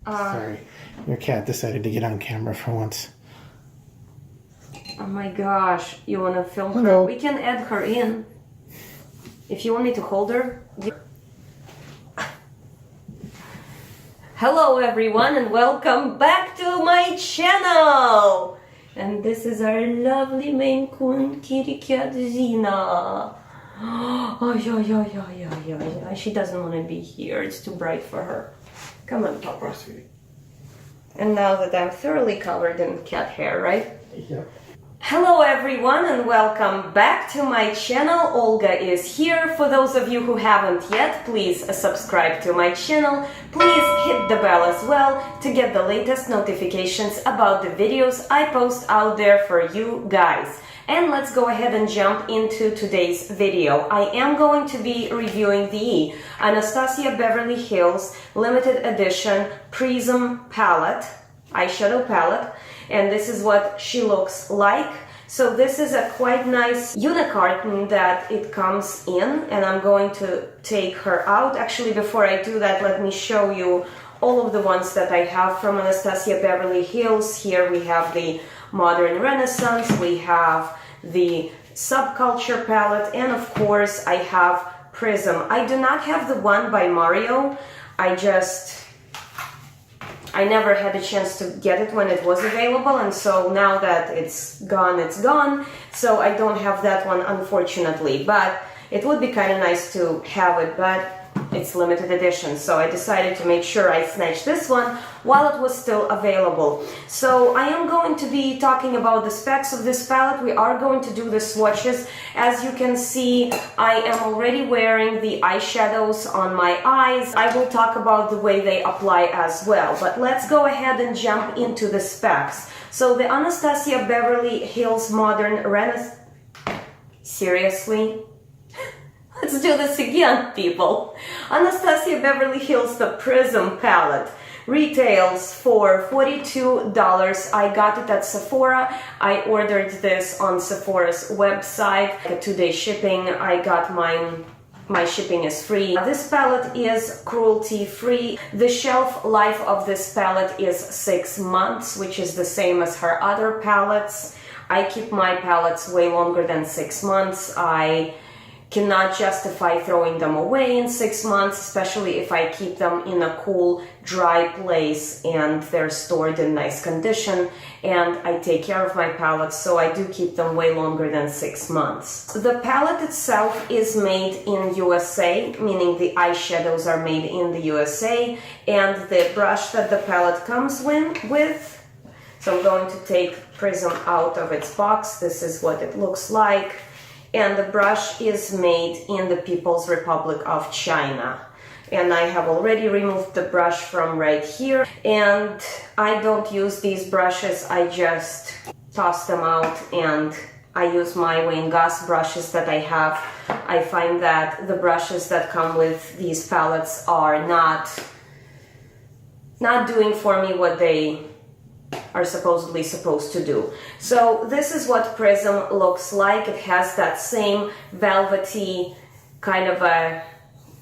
Sorry, your cat decided to get on camera for once. Oh my gosh, you want to film Hello. her? We can add her in. If you want me to hold her. Hello everyone and welcome back to my channel! And this is our lovely Maine Coon kitty cat Zena. Oh, yeah. She doesn't want to be here. It's too bright for her. Come on, Papa. And now that I'm thoroughly covered in cat hair, right? Yep. Hello everyone and welcome back to my channel. Olga is here. For those of you who haven't yet, please subscribe to my channel. Please hit the bell as well to get the latest notifications about the videos I post out there for you guys. And let's go ahead and jump into today's video. I am going to be reviewing the ANASTASIA Beverly Hills limited edition Prism Palette, eyeshadow palette. And this is what she looks like. So this is a quite nice unicarton that it comes in, and I'm going to take her out. Actually, before I do that, let me show you all of the ones that I have from ANASTASIA Beverly Hills. Here we have the Modern Renaissance, we have the Subculture palette, and of course I have Prism. I do not have the one by Mario. I never had a chance to get it when it was available, and so now that it's gone, it's gone. So I don't have that one, unfortunately, but it would be kind of nice to have it, but it's limited edition. So I decided to make sure I snatched this one while it was still available. So I am going to be talking about the specs of this palette. We are going to do the swatches. As you can see, I am already wearing the eyeshadows on my eyes. I will talk about the way they apply as well, but let's go ahead and jump into the specs. So the ANASTASIA Beverly Hills Modern Renaissance... Seriously? Let's do this again, people. ANASTASIA Beverly Hills the Prism Palette retails for $42. I got it at Sephora. I ordered this on Sephora's website. 2-day shipping. I got mine. My shipping is free. This palette is cruelty-free. The shelf life of this palette is 6 months, which is the same as her other palettes. I keep my palettes way longer than 6 months. I cannot justify throwing them away in 6 months, especially if I keep them in a cool, dry place and they're stored in nice condition, and I take care of my palettes, so I do keep them way longer than 6 months. The palette itself is made in USA, meaning the eyeshadows are made in the USA, and the brush that the palette comes with, so I'm going to take Prism out of its box. This is what it looks like. And the brush is made in the People's Republic of China. And I have already removed the brush from right here. And I don't use these brushes, I just toss them out and I use my Wayne Goss brushes that I have. I find that the brushes that come with these palettes are not doing for me what they are supposedly supposed to do. So this is what Prism looks like. It has that same velvety, kind of a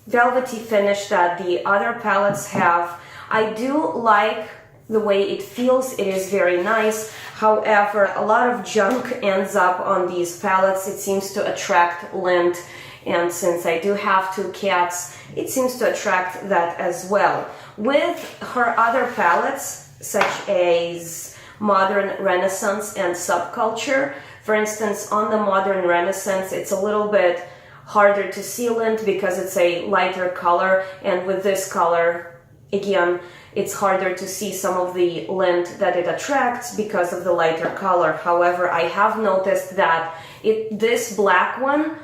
velvety finish that the other palettes have. I do like the way it feels. It is very nice. However, a lot of junk ends up on these palettes. It seems to attract lint, and since I do have 2 cats, it seems to attract that as well. With her other palettes, such as Modern Renaissance and Subculture. For instance, on the Modern Renaissance, it's a little bit harder to see lint because it's a lighter color, and with this color, again, it's harder to see some of the lint that it attracts because of the lighter color. However, I have noticed that this black one,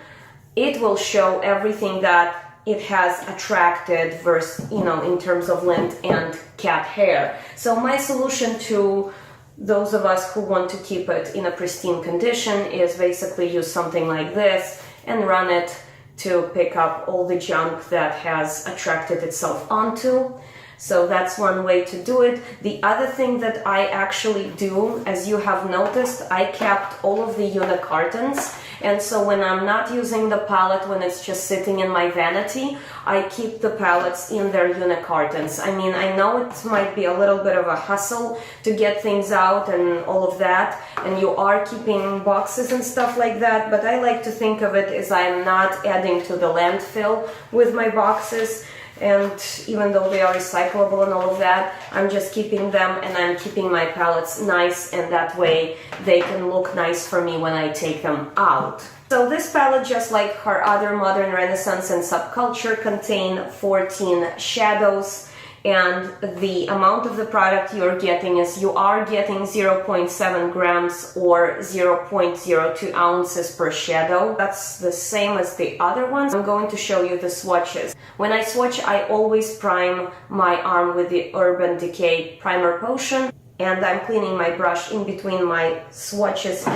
it will show everything that it has attracted versus, in terms of lint and cat hair. So my solution to those of us who want to keep it in a pristine condition is basically use something like this and run it to pick up all the junk that has attracted itself onto. So that's one way to do it. The other thing that I actually do, as you have noticed, I kept all of the unicartons, And so when I'm not using the palette, when it's just sitting in my vanity, I keep the palettes in their unit cartons. I mean, I know it might be a little bit of a hustle to get things out and all of that, and you are keeping boxes and stuff like that, but I like to think of it as I'm not adding to the landfill with my boxes. And even though they are recyclable and all of that, I'm just keeping them, and I'm keeping my palettes nice, and that way they can look nice for me when I take them out. So this palette, just like her other Modern Renaissance and Subculture, contain 14 shadows, and the amount of the product you're getting is you are getting 0.7 grams or 0.02 ounces per shadow. That's the same as the other ones. I'm going to show you the swatches. When I swatch, I always prime my arm with the Urban Decay Primer Potion, and I'm cleaning my brush in between my swatches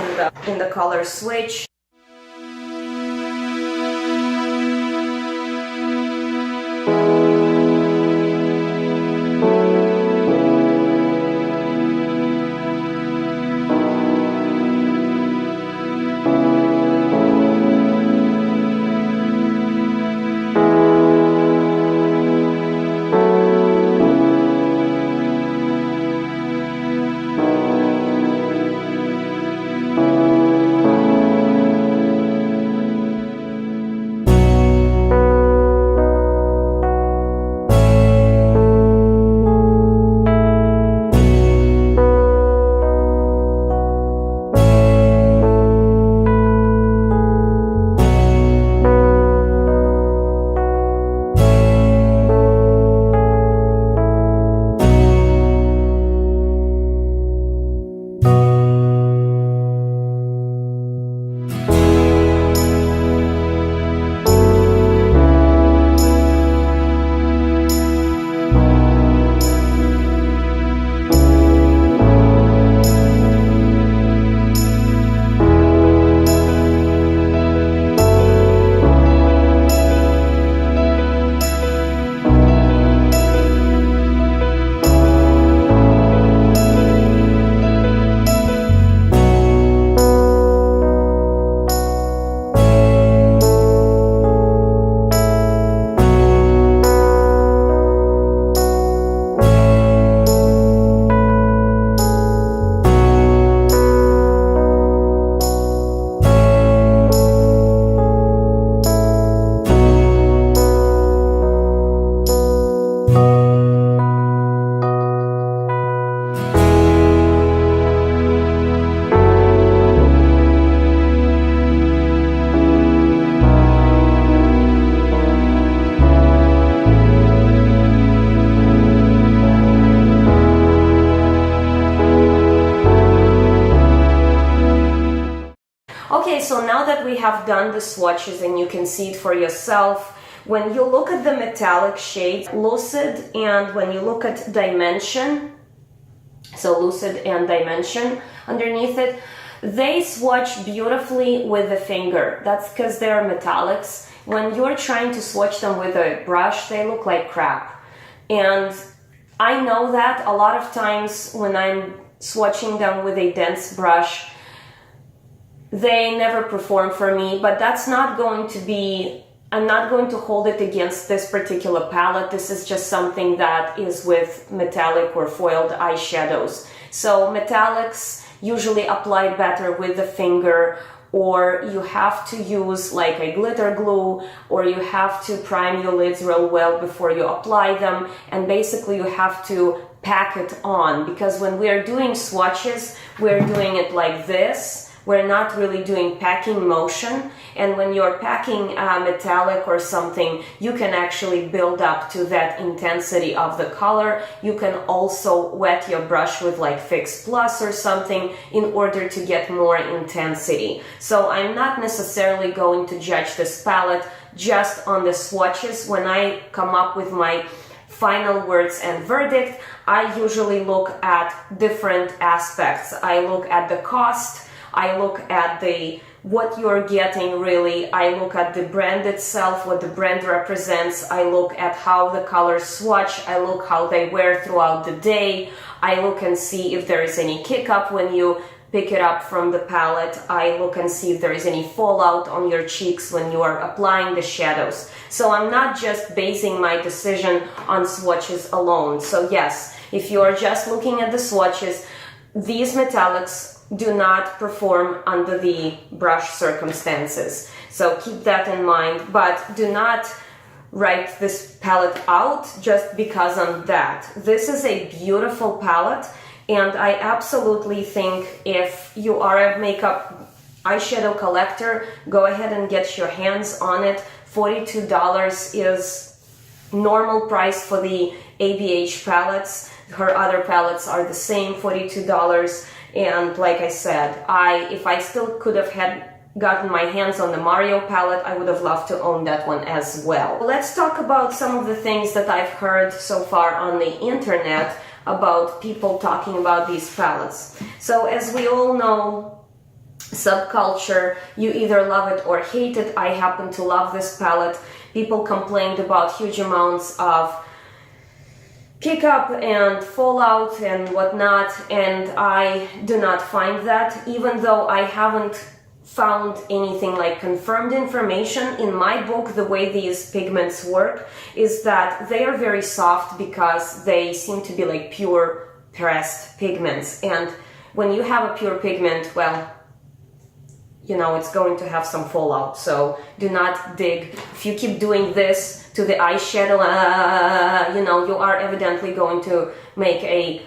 in the color switch. So now that we have done the swatches and you can see it for yourself, when you look at the metallic shades, Lucid, and when you look at Dimension, so Lucid and Dimension underneath it, they swatch beautifully with the finger. That's because they're metallics. When you're trying to swatch them with a brush, they look like crap. And I know that a lot of times when I'm swatching them with a dense brush, they never perform for me, but that's not going to be, I'm not going to hold it against this particular palette. This is just something that is with metallic or foiled eyeshadows. So metallics usually apply better with the finger, or you have to use like a glitter glue, or you have to prime your lids real well before you apply them, and basically you have to pack it on, because when we're doing swatches, we're doing it like this. We're not really doing packing motion, and when you're packing metallic or something, you can actually build up to that intensity of the color. You can also wet your brush with like Fix Plus or something in order to get more intensity. So I'm not necessarily going to judge this palette just on the swatches. When I come up with my final words and verdict, I usually look at different aspects. I look at the cost, I look at what you're getting really, I look at the brand itself, what the brand represents, I look at how the colors swatch, I look how they wear throughout the day, I look and see if there is any kick up when you pick it up from the palette. I look and see if there is any fallout on your cheeks when you are applying the shadows. So I'm not just basing my decision on swatches alone. So yes, if you are just looking at the swatches, these metallics do not perform under the brush circumstances. So keep that in mind, but do not write this palette out just because of that. This is a beautiful palette, and I absolutely think if you are a makeup eyeshadow collector, go ahead and get your hands on it. $42 is normal price for the ABH palettes. Her other palettes are the same, $42. And like I said, if I still could have gotten my hands on the Mario palette, I would have loved to own that one as well. Let's talk about some of the things that I've heard so far on the internet about people talking about these palettes. So as we all know, Subculture, you either love it or hate it. I happen to love this palette. People complained about huge amounts of pickup and fallout and whatnot, and I do not find that, even though I haven't found anything like confirmed information. In my book, the way these pigments work is that they are very soft because they seem to be like pure pressed pigments, and when you have a pure pigment, well, you know, it's going to have some fallout. So do not dig. If you keep doing this to the eyeshadow, you know, you are evidently going to make a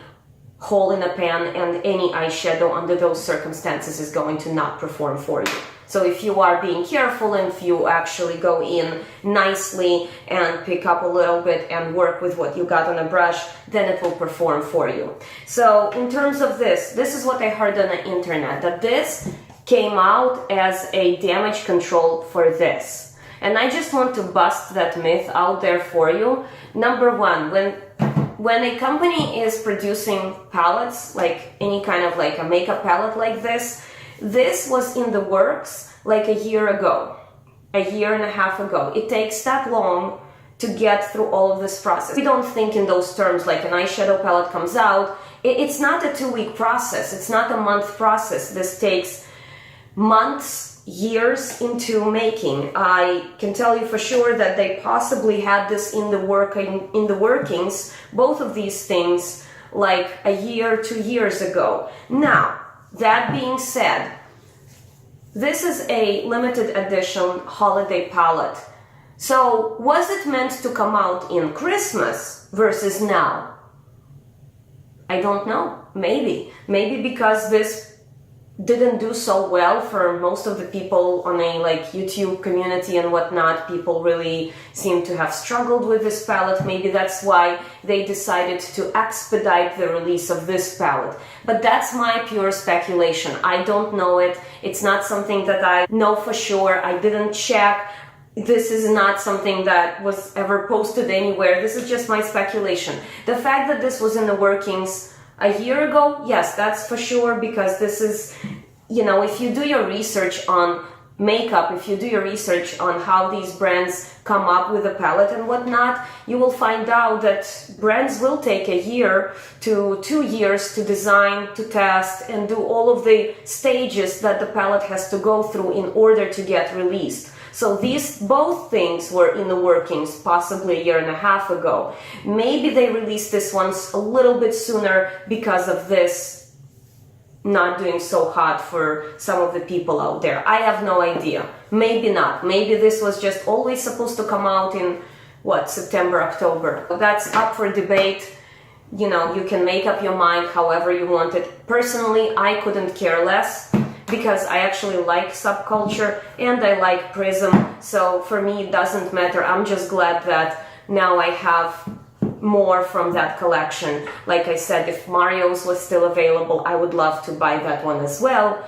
hole in a pan, and any eyeshadow under those circumstances is going to not perform for you. So if you are being careful and if you actually go in nicely and pick up a little bit and work with what you got on a brush, then it will perform for you. So in terms of this is what I heard on the internet, that this came out as a damage control for this. And I just want to bust that myth out there for you. Number one, when a company is producing palettes, like any kind of like a makeup palette like this was in the works like a year ago, a year and a half ago. It takes that long to get through all of this process. We don't think in those terms, like an eyeshadow palette comes out. It's not a 2-week process. It's not a month process. This takes months, years into making. I can tell you for sure that they possibly had this in the workings, both of these things, like a year, 2 years ago. Now, that being said, this is a limited edition holiday palette. So, was it meant to come out in Christmas versus now? I don't know. Maybe because this didn't do so well for most of the people on a like YouTube community and whatnot. People really seem to have struggled with this palette. Maybe that's why they decided to expedite the release of this palette. But that's my pure speculation. I don't know it. It's not something that I know for sure. I didn't check. This is not something that was ever posted anywhere. This is just my speculation. The fact that this was in the workings a year ago, yes, that's for sure, because this is, you know, if you do your research on makeup, if you do your research on how these brands come up with a palette and whatnot, you will find out that brands will take a year to 2 years to design, to test, and do all of the stages that the palette has to go through in order to get released. So these both things were in the workings possibly a year and a half ago. Maybe they released this one a little bit sooner because of this not doing so hot for some of the people out there. I have no idea. Maybe not. Maybe this was just always supposed to come out in, what, September, October. That's up for debate. You know, you can make up your mind however you want it. Personally, I couldn't care less, because I actually like Subculture and I like Prism, so for me it doesn't matter. I'm just glad that now I have more from that collection. Like I said, if Mario's was still available, I would love to buy that one as well,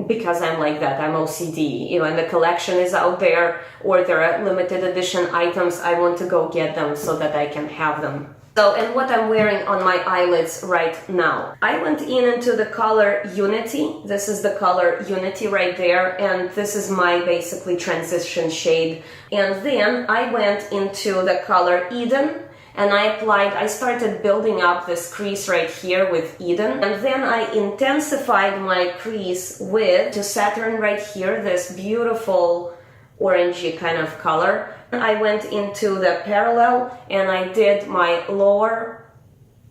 because I'm like that. I'm OCD. You know, and the collection is out there, or there are limited edition items, I want to go get them so that I can have them. So, and what I'm wearing on my eyelids right now. I went into the color Unity. This is the color Unity right there, and this is my basically transition shade. And then I went into the color Eden, and I started building up this crease right here with Eden, and then I intensified my crease with Saturn right here, this beautiful orangey kind of color. I went into the parallel and I did my lower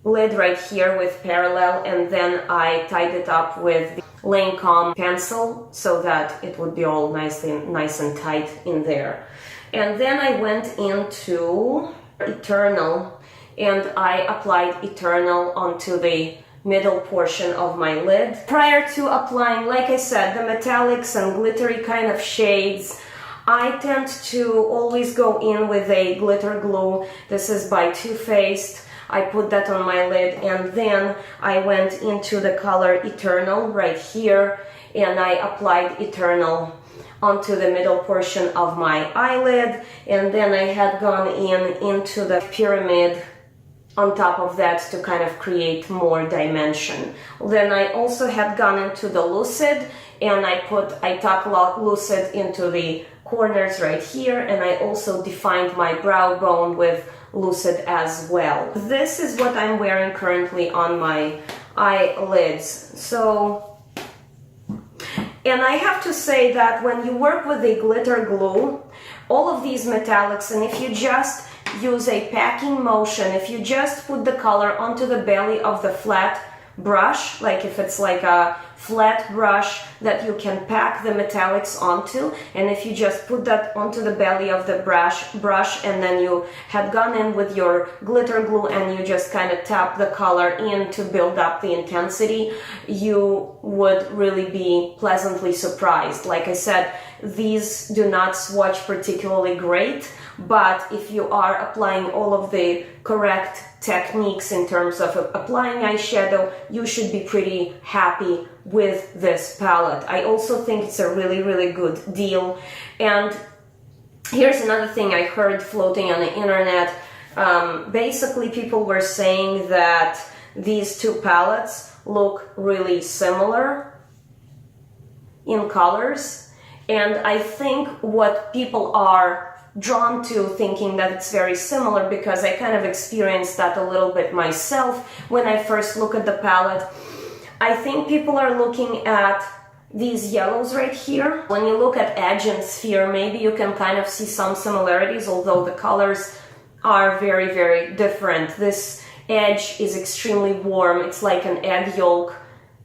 lid right here with parallel, and then I tied it up with the Lancome pencil so that it would be all nice and tight in there. And then I went into Eternal and I applied Eternal onto the middle portion of my lid. Prior to applying, like I said, the metallics and glittery kind of shades, I tend to always go in with a glitter glue. This is by Too Faced. I put that on my lid, and then I went into the color Eternal right here, and I applied Eternal onto the middle portion of my eyelid, and then I had gone into the pyramid on top of that to kind of create more dimension. Then I also had gone into the Lucid, and I tuck Lucid into the corners right here, and I also defined my brow bone with Lucid as well. This is what I'm wearing currently on my eyelids. So, and I have to say that when you work with a glitter glue, all of these metallics, and if you just use a packing motion, if you just put the color onto the belly of the flat brush, like if it's like a flat brush that you can pack the metallics onto, and if you just put that onto the belly of the brush and then you had gone in with your glitter glue and you just kind of tap the color in to build up the intensity, you would really be pleasantly surprised. Like I said, these do not swatch particularly great, but if you are applying all of the correct techniques in terms of applying eyeshadow, you should be pretty happy with this palette. I also think it's a really, really good deal. And here's another thing I heard floating on the internet. Basically, people were saying that these two palettes look really similar in colors, and I think what people are drawn to thinking that it's very similar, because I kind of experienced that a little bit myself when I first look at the palette. I think people are looking at these yellows right here. When you look at Edge and Sphere, maybe you can kind of see some similarities, although the colors are very, very different. This Edge is extremely warm. It's like an egg yolk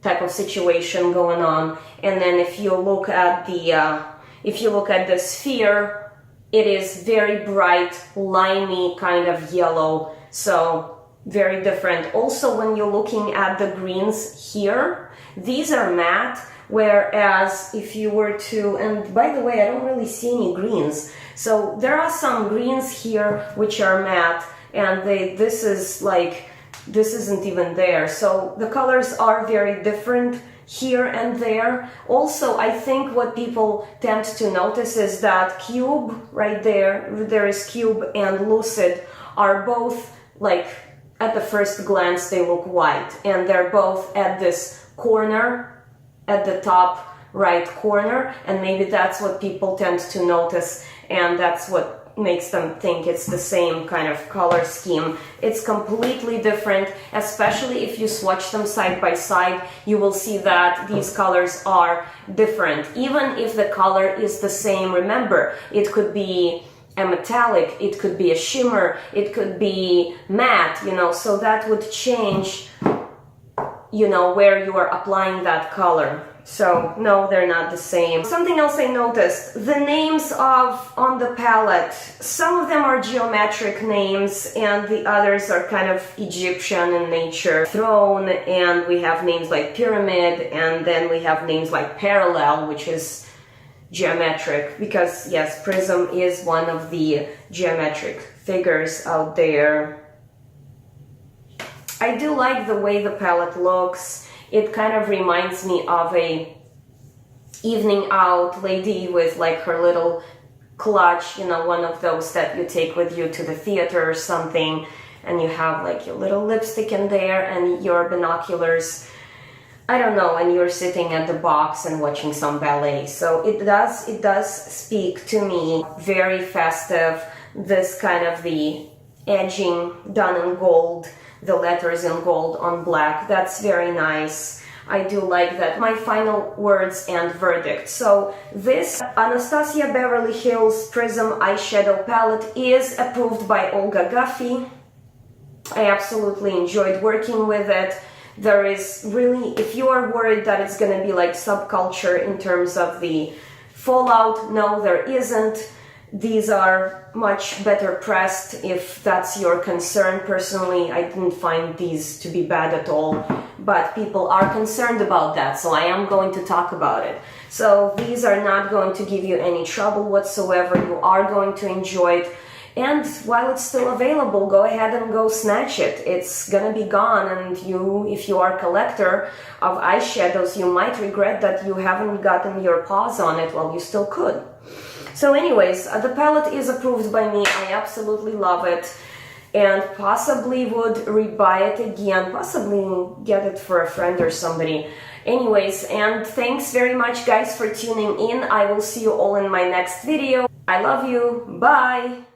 type of situation going on. And then if you look at the Sphere, it is very bright, limey kind of yellow, so very different. Also, when you're looking at the greens here, these are matte, whereas if you were to, and by the way, I don't really see any greens, so there are some greens here which are matte, and this isn't even there, so the colors are very different here and there. Also, I think what people tend to notice is that Cube right there is Cube and Lucid are both, like, at the first glance they look white, and they're both at this corner, at the top right corner, and maybe that's what people tend to notice, and that's what makes them think it's the same kind of color scheme. It's completely different, especially if you swatch them side by side. You will see that these colors are different, even if the color is the same. Remember, it could be a metallic, it could be a shimmer, it could be matte, so that would change, where you are applying that color. So no, they're not the same. Something else I noticed, the names on the palette, some of them are geometric names and the others are kind of Egyptian in nature. Throne, and we have names like Pyramid, and then we have names like Parallel, which is geometric, because yes, Prism is one of the geometric figures out there. I do like the way the palette looks. It kind of reminds me of a evening out lady with like her little clutch, one of those that you take with you to the theater or something, and you have like your little lipstick in there and your binoculars, I don't know, and you're sitting at the box and watching some ballet. So it does speak to me, very festive, this kind of the edging done in gold, the letters in gold on black. That's very nice. I do like that. My final words and verdict. So this Anastasia Beverly Hills Prism Eyeshadow Palette is approved by Olga Guffey. I absolutely enjoyed working with it. There is really, if you are worried that it's going to be like Subculture in terms of the fallout, no, there isn't. These are much better pressed if that's your concern. Personally, I didn't find these to be bad at all, but people are concerned about that, so I am going to talk about it. So these are not going to give you any trouble whatsoever. You are going to enjoy it. And while it's still available, go ahead and go snatch it. It's gonna be gone, and if you are a collector of eyeshadows, you might regret that you haven't gotten your paws on it. Well, you still could. So anyways, the palette is approved by me. I absolutely love it, and possibly would rebuy it again, possibly get it for a friend or somebody. Anyways, and thanks very much guys for tuning in. I will see you all in my next video. I love you. Bye!